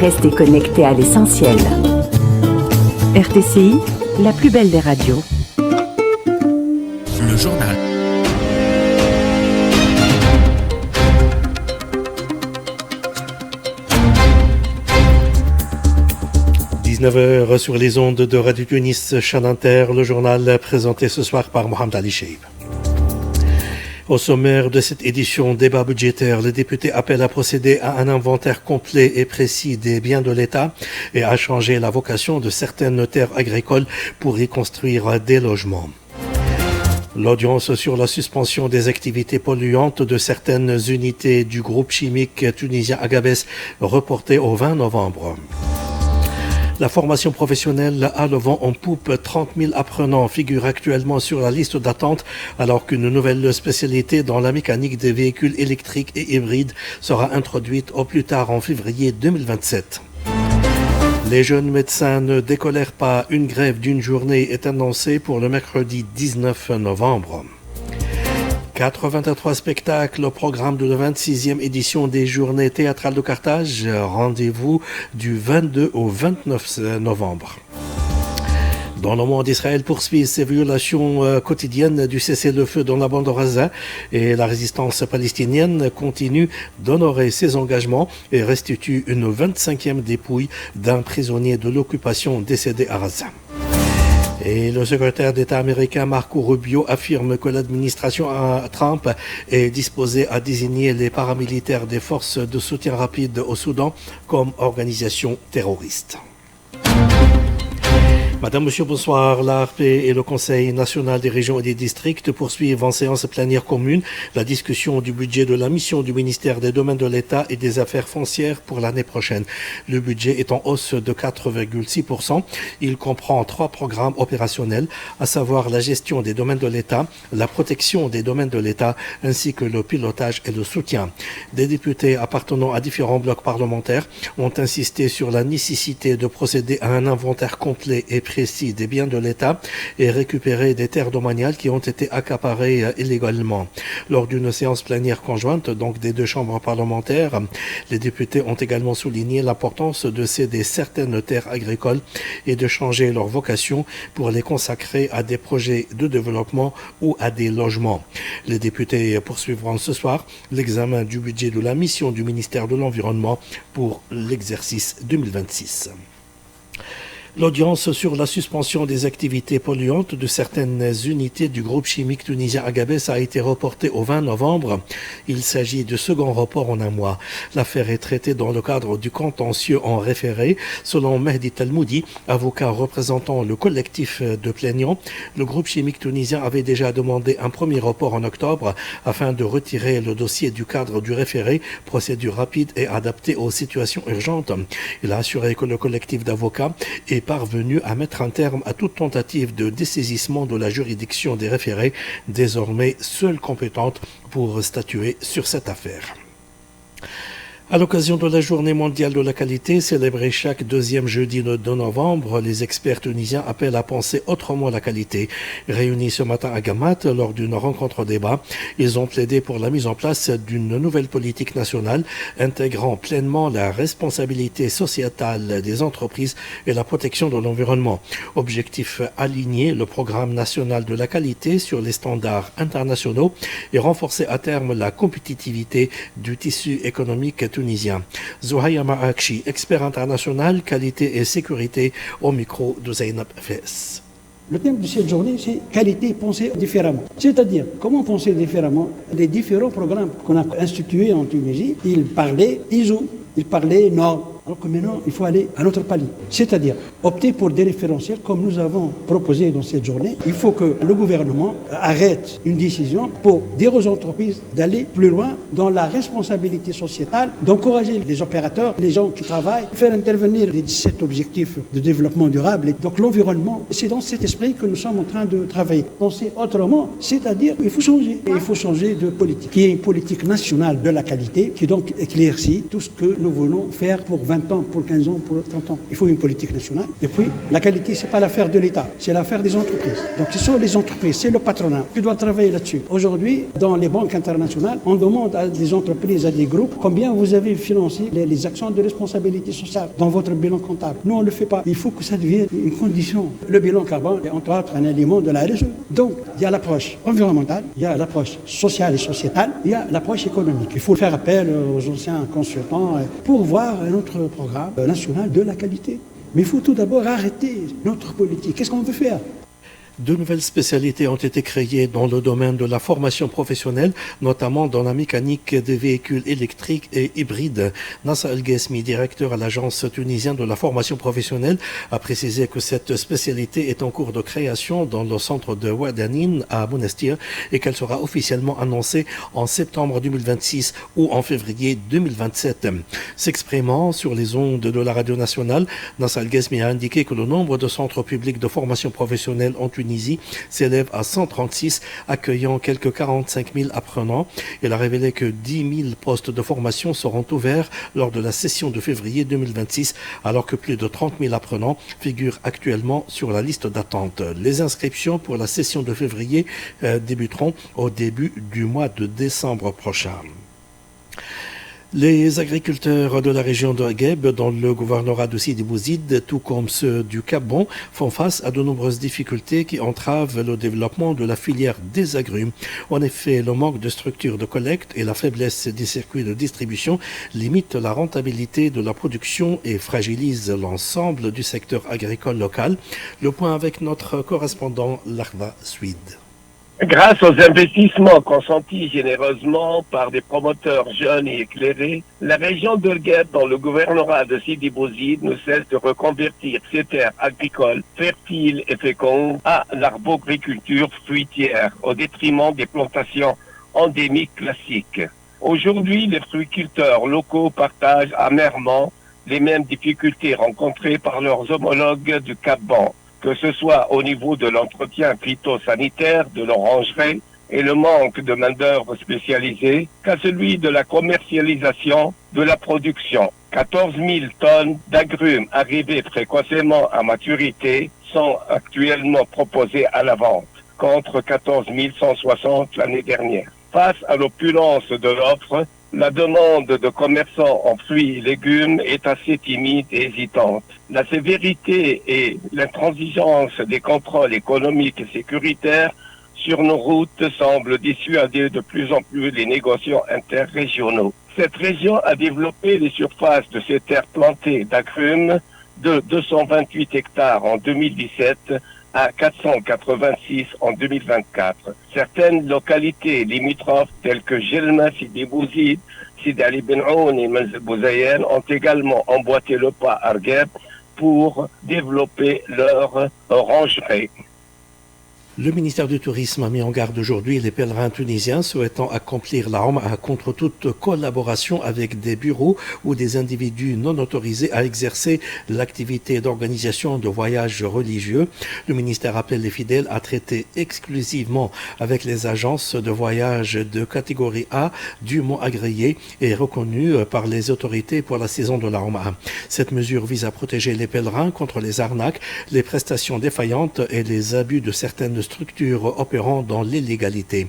Restez connectés à l'essentiel. RTCI, la plus belle des radios. Le journal. « 19h sur les ondes de Radio Tunis, Chaîne Inter, le journal présenté ce soir par Mohamed Ali Cheib. Au sommaire de cette édition débat budgétaire, les députés appellent à procéder à un inventaire complet et précis des biens de l'État et à changer la vocation de certaines terres agricoles pour y construire des logements. L'audience sur la suspension des activités polluantes de certaines unités du groupe chimique tunisien Agabès reportée au 20 novembre. La formation professionnelle a le vent en poupe. 30 000 apprenants figurent actuellement sur la liste d'attente alors qu'une nouvelle spécialité dans la mécanique des véhicules électriques et hybrides sera introduite au plus tard en février 2027. Les jeunes médecins ne décolèrent pas. Une grève d'une journée est annoncée pour le mercredi 19 novembre. 83 spectacles au programme de la 26e édition des Journées théâtrales de Carthage. Rendez-vous du 22 au 29 novembre. Dans le monde, Israël poursuit ses violations quotidiennes du cessez-le-feu dans la bande de Gaza et la résistance palestinienne continue d'honorer ses engagements et restitue une 25e dépouille d'un prisonnier de l'occupation décédé à Gaza. Et le secrétaire d'État américain Marco Rubio affirme que l'administration Trump est disposée à désigner les paramilitaires des forces de soutien rapide au Soudan comme organisation terroriste. Madame, Monsieur, bonsoir. L'ARP et le Conseil national des régions et des districts poursuivent en séance plénière commune la discussion du budget de la mission du ministère des Domaines de l'État et des Affaires foncières pour l'année prochaine. Le budget est en hausse de 4,6%. Il comprend 3 programmes opérationnels, à savoir la gestion des domaines de l'État, la protection des domaines de l'État, ainsi que le pilotage et le soutien. Des députés appartenant à différents blocs parlementaires ont insisté sur la nécessité de procéder à un inventaire complet et précis des biens de l'État et récupérer des terres domaniales qui ont été accaparées illégalement. Lors d'une séance plénière conjointe, donc des 2 chambres parlementaires, les députés ont également souligné l'importance de céder certaines terres agricoles et de changer leur vocation pour les consacrer à des projets de développement ou à des logements. Les députés poursuivront ce soir l'examen du budget de la mission du ministère de l'Environnement pour l'exercice 2026. L'audience sur la suspension des activités polluantes de certaines unités du groupe chimique tunisien Agabès a été reportée au 20 novembre. Il s'agit de second report en un mois. L'affaire est traitée dans le cadre du contentieux en référé. Selon Mehdi Talmoudi, avocat représentant le collectif de plaignants, le groupe chimique tunisien avait déjà demandé un premier report en octobre afin de retirer le dossier du cadre du référé, procédure rapide et adaptée aux situations urgentes. Il a assuré que le collectif d'avocats est parvenu à mettre un terme à toute tentative de dessaisissement de la juridiction des référés, désormais seule compétente pour statuer sur cette affaire. À l'occasion de la Journée mondiale de la qualité, célébrée chaque 2e jeudi de novembre, les experts tunisiens appellent à penser autrement la qualité. Réunis ce matin à Gamat lors d'une rencontre débat, ils ont plaidé pour la mise en place d'une nouvelle politique nationale intégrant pleinement la responsabilité sociétale des entreprises et la protection de l'environnement. Objectif aligner le programme national de la qualité sur les standards internationaux et renforcer à terme la compétitivité du tissu économique tunisien. Zouhaya Ma'akchi, expert international, qualité et sécurité, au micro de Zainab Fes. Le thème de cette journée, c'est qualité pensée différemment. C'est-à-dire, comment penser différemment? Les différents programmes qu'on a institués en Tunisie, ils parlaient ISO, ils parlaient normes. Alors que maintenant, il faut aller à notre palier. C'est-à-dire opter pour des référentiels comme nous avons proposé dans cette journée. Il faut que le gouvernement arrête une décision pour dire aux entreprises d'aller plus loin dans la responsabilité sociétale, d'encourager les opérateurs, les gens qui travaillent, faire intervenir les 17 objectifs de développement durable. Et donc l'environnement, c'est dans cet esprit que nous sommes en train de travailler. Penser autrement, c'est-à-dire qu'il faut changer. Et il faut changer de politique, qui est une politique nationale de la qualité, qui donc éclaircit tout ce que nous voulons faire pour 20 ans, pour 15 ans, pour 30 ans. Il faut une politique nationale. Et puis, la qualité, c'est pas l'affaire de l'État, c'est l'affaire des entreprises. Donc, ce sont les entreprises, c'est le patronat qui doit travailler là-dessus. Aujourd'hui, dans les banques internationales, on demande à des entreprises, à des groupes, combien vous avez financé les actions de responsabilité sociale dans votre bilan comptable. Nous, on ne le fait pas. Il faut que ça devienne une condition. Le bilan carbone est entre autres un élément de la RSE. Donc, il y a l'approche environnementale, il y a l'approche sociale et sociétale, il y a l'approche économique. Il faut faire appel aux anciens consultants pour voir notre programme national de la qualité. Mais il faut tout d'abord arrêter notre politique. Qu'est-ce qu'on veut faire ? De nouvelles spécialités ont été créées dans le domaine de la formation professionnelle, notamment dans la mécanique des véhicules électriques et hybrides. Nasser El-Ghesmi, directeur à l'Agence tunisienne de la formation professionnelle, a précisé que cette spécialité est en cours de création dans le centre de Ouaddanine à Monastir et qu'elle sera officiellement annoncée en septembre 2026 ou en février 2027. S'exprimant sur les ondes de la radio nationale, Nasser El-Ghesmi a indiqué que le nombre de centres publics de formation professionnelle en Tunisie s'élève à 136, accueillant quelques 45 000 apprenants. Il a révélé que 10 000 postes de formation seront ouverts lors de la session de février 2026, alors que plus de 30 000 apprenants figurent actuellement sur la liste d'attente. Les inscriptions pour la session de février débuteront au début du mois de décembre prochain. Les agriculteurs de la région de Agueb, dans le gouvernorat de Sidi Bouzid, tout comme ceux du Cap-Bon, font face à de nombreuses difficultés qui entravent le développement de la filière des agrumes. En effet, le manque de structures de collecte et la faiblesse des circuits de distribution limitent la rentabilité de la production et fragilisent l'ensemble du secteur agricole local. Le point avec notre correspondant Larva Suid. Grâce aux investissements consentis généreusement par des promoteurs jeunes et éclairés, la région de Gueb, dans le gouvernorat de Sidi Bouzid, ne cesse de reconvertir ses terres agricoles fertiles et fécondes à l'arboriculture fruitière, au détriment des plantations endémiques classiques. Aujourd'hui, les fruiticulteurs locaux partagent amèrement les mêmes difficultés rencontrées par leurs homologues du Cap-Bon, que ce soit au niveau de l'entretien phytosanitaire de l'orangerie et le manque de main-d'œuvre spécialisée, qu'à celui de la commercialisation de la production. 14 000 tonnes d'agrumes arrivés précocement à maturité sont actuellement proposées à la vente, contre 14 160 l'année dernière. Face à l'opulence de l'offre, la demande de commerçants en fruits et légumes est assez timide et hésitante. La sévérité et l'intransigeance des contrôles économiques et sécuritaires sur nos routes semblent dissuader de plus en plus les négociants interrégionaux. Cette région a développé les surfaces de ses terres plantées d'agrumes de 228 hectares en 2017 à 486 en 2024. Certaines localités limitrophes telles que Gelma, Sidi Bouzid, Sidi Ali Ben Aoun et Manzil Bouzayen ont également emboîté le pas à Argheb pour développer leur orangerie. Le ministère du Tourisme a mis en garde aujourd'hui les pèlerins tunisiens souhaitant accomplir la Umrah contre toute collaboration avec des bureaux ou des individus non autorisés à exercer l'activité d'organisation de voyages religieux. Le ministère appelle les fidèles à traiter exclusivement avec les agences de voyage de catégorie A dûment agréées et reconnues par les autorités pour la saison de la Umrah. Cette mesure vise à protéger les pèlerins contre les arnaques, les prestations défaillantes et les abus de certaines structures opérant dans l'illégalité.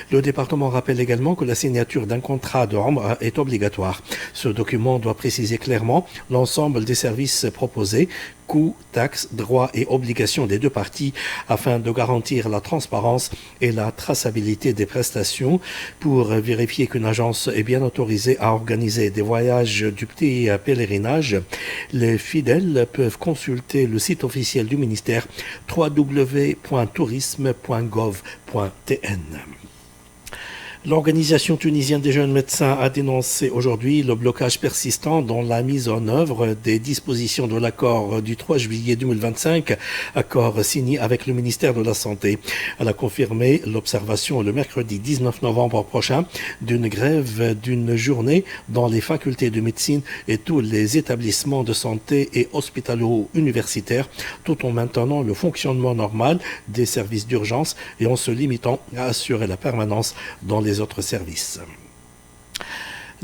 Le département rappelle également que la signature d'un contrat de Umrah est obligatoire. Ce document doit préciser clairement l'ensemble des services proposés, coûts, taxes, droits et obligations des deux parties afin de garantir la transparence et la traçabilité des prestations. Pour vérifier qu'une agence est bien autorisée à organiser des voyages du petit pèlerinage, les fidèles peuvent consulter le site officiel du ministère www.tourisme.gov.tn. L'Organisation tunisienne des jeunes médecins a dénoncé aujourd'hui le blocage persistant dans la mise en œuvre des dispositions de l'accord du 3 juillet 2025, accord signé avec le ministère de la Santé. Elle a confirmé l'observation le mercredi 19 novembre prochain d'une grève d'une journée dans les facultés de médecine et tous les établissements de santé et hospitalo-universitaires, tout en maintenant le fonctionnement normal des services d'urgence et en se limitant à assurer la permanence dans les autres services.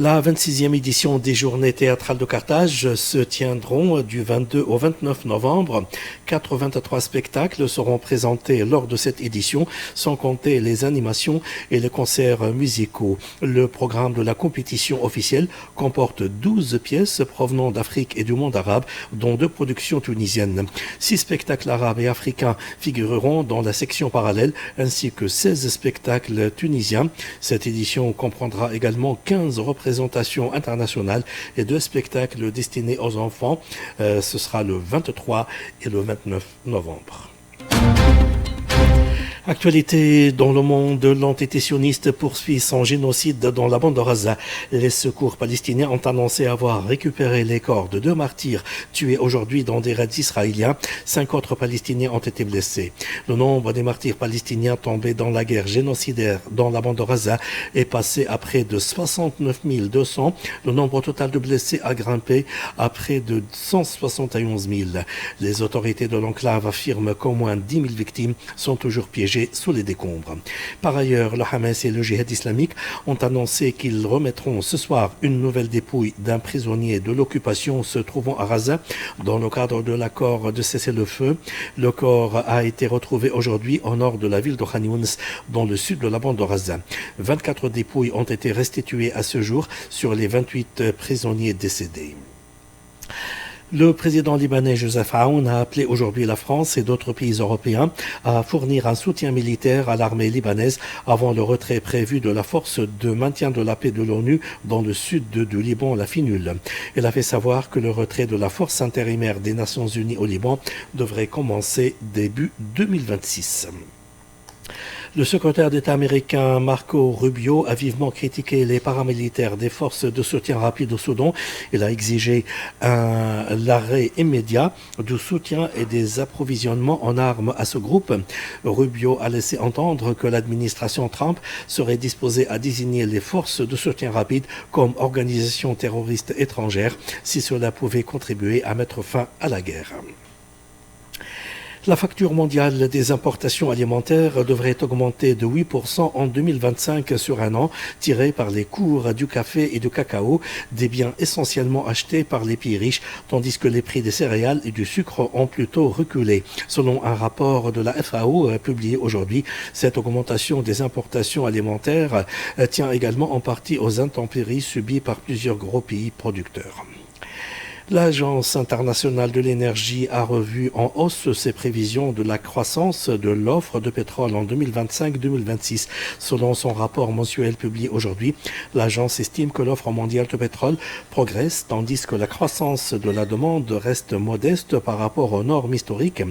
La 26e édition des Journées théâtrales de Carthage se tiendront du 22 au 29 novembre. 83 spectacles seront présentés lors de cette édition, sans compter les animations et les concerts musicaux. Le programme de la compétition officielle comporte 12 pièces provenant d'Afrique et du monde arabe, dont 2 productions tunisiennes. 6 spectacles arabes et africains figureront dans la section parallèle, ainsi que 16 spectacles tunisiens. Cette édition comprendra également 15 représentations internationales et 2 spectacles destinés aux enfants. Ce sera le 23 et le 29 novembre. Actualité dans le monde, l'entité sioniste poursuit son génocide dans la bande de Gaza. Les secours palestiniens ont annoncé avoir récupéré les corps de 2 martyrs tués aujourd'hui dans des raids israéliens. 5 autres Palestiniens ont été blessés. Le nombre des martyrs palestiniens tombés dans la guerre génocidaire dans la bande de Gaza est passé à près de 69 200. Le nombre total de blessés a grimpé à près de 171 000. Les autorités de l'enclave affirment qu'au moins 10 000 victimes sont toujours piégées sous les décombres. Par ailleurs, le Hamas et le Djihad islamique ont annoncé qu'ils remettront ce soir une nouvelle dépouille d'un prisonnier de l'occupation se trouvant à Gaza dans le cadre de l'accord de cessez-le-feu. Le corps a été retrouvé aujourd'hui au nord de la ville de Khan Younis, dans le sud de la bande de Gaza. 24 dépouilles ont été restituées à ce jour sur les 28 prisonniers décédés. Le président libanais Joseph Aoun a appelé aujourd'hui la France et d'autres pays européens à fournir un soutien militaire à l'armée libanaise avant le retrait prévu de la force de maintien de la paix de l'ONU dans le sud du Liban, la FINUL. Il a fait savoir que le retrait de la force intérimaire des Nations Unies au Liban devrait commencer début 2026. Le secrétaire d'État américain Marco Rubio a vivement critiqué les paramilitaires des forces de soutien rapide au Soudan. Il a exigé l'arrêt immédiat du soutien et des approvisionnements en armes à ce groupe. Rubio a laissé entendre que l'administration Trump serait disposée à désigner les forces de soutien rapide comme organisation terroriste étrangère si cela pouvait contribuer à mettre fin à la guerre. La facture mondiale des importations alimentaires devrait augmenter de 8% en 2025 sur un an, tiré par les cours du café et du cacao, des biens essentiellement achetés par les pays riches, tandis que les prix des céréales et du sucre ont plutôt reculé. Selon un rapport de la FAO publié aujourd'hui, cette augmentation des importations alimentaires tient également en partie aux intempéries subies par plusieurs gros pays producteurs. L'Agence internationale de l'énergie a revu en hausse ses prévisions de la croissance de l'offre de pétrole en 2025-2026. Selon son rapport mensuel publié aujourd'hui, l'agence estime que l'offre mondiale de pétrole progresse tandis que la croissance de la demande reste modeste par rapport aux normes historiques.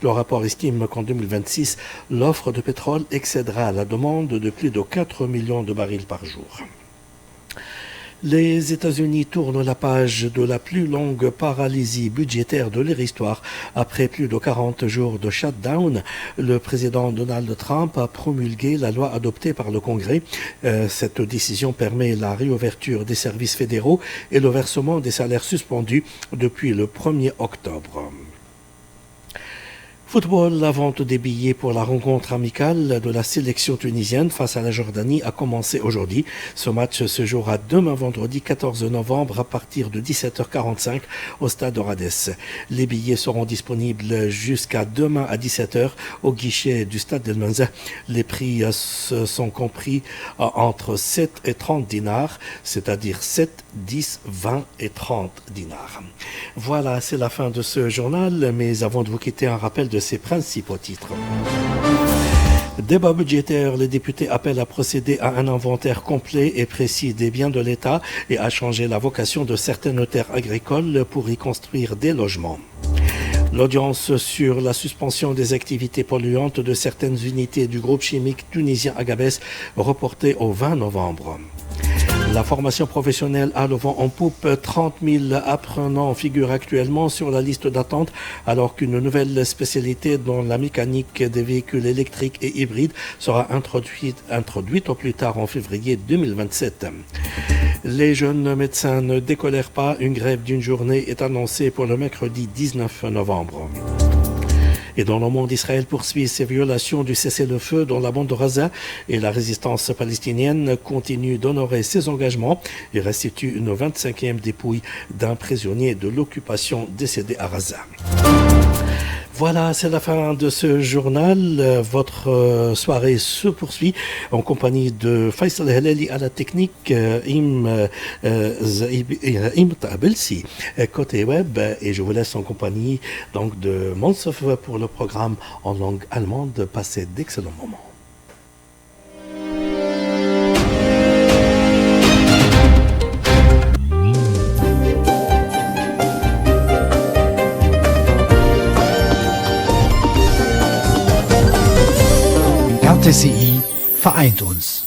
Le rapport estime qu'en 2026, l'offre de pétrole excédera la demande de plus de 4 millions de barils par jour. Les États-Unis tournent la page de la plus longue paralysie budgétaire de leur histoire. Après plus de 40 jours de shutdown, le président Donald Trump a promulgué la loi adoptée par le Congrès. Cette décision permet la réouverture des services fédéraux et le versement des salaires suspendus depuis le 1er octobre. Football, la vente des billets pour la rencontre amicale de la sélection tunisienne face à la Jordanie a commencé aujourd'hui. Ce match se jouera demain vendredi 14 novembre à partir de 17h45 au stade de Radès. Les billets seront disponibles jusqu'à demain à 17h au guichet du stade d'El Menza. Les prix sont compris entre 7 et 30 dinars, c'est-à-dire 7, 10, 20 et 30 dinars. Voilà, c'est la fin de ce journal, mais avant de vous quitter, un rappel de ses principaux titres. Débat budgétaire, les députés appellent à procéder à un inventaire complet et précis des biens de l'État et à changer la vocation de certaines terres agricoles pour y construire des logements. L'audience sur la suspension des activités polluantes de certaines unités du groupe chimique tunisien Agabès reportée au 20 novembre. La formation professionnelle a le vent en poupe. 30 000 apprenants figurent actuellement sur la liste d'attente alors qu'une nouvelle spécialité dans la mécanique des véhicules électriques et hybrides sera introduite au plus tard en février 2027. Les jeunes médecins ne décolèrent pas. Une grève d'une journée est annoncée pour le mercredi 19 novembre. Et dans le monde, Israël poursuit ses violations du cessez-le-feu dans la bande de Gaza et la résistance palestinienne continue d'honorer ses engagements et restitue une 25e dépouille d'un prisonnier de l'occupation décédé à Gaza. Voilà, c'est la fin de ce journal. Votre soirée se poursuit en compagnie de Faisal Helali à la technique, Im Tabelsi côté web, et je vous laisse en compagnie donc de Monsef pour le programme en langue allemande. Passez d'excellents moments. RTCI vereint uns.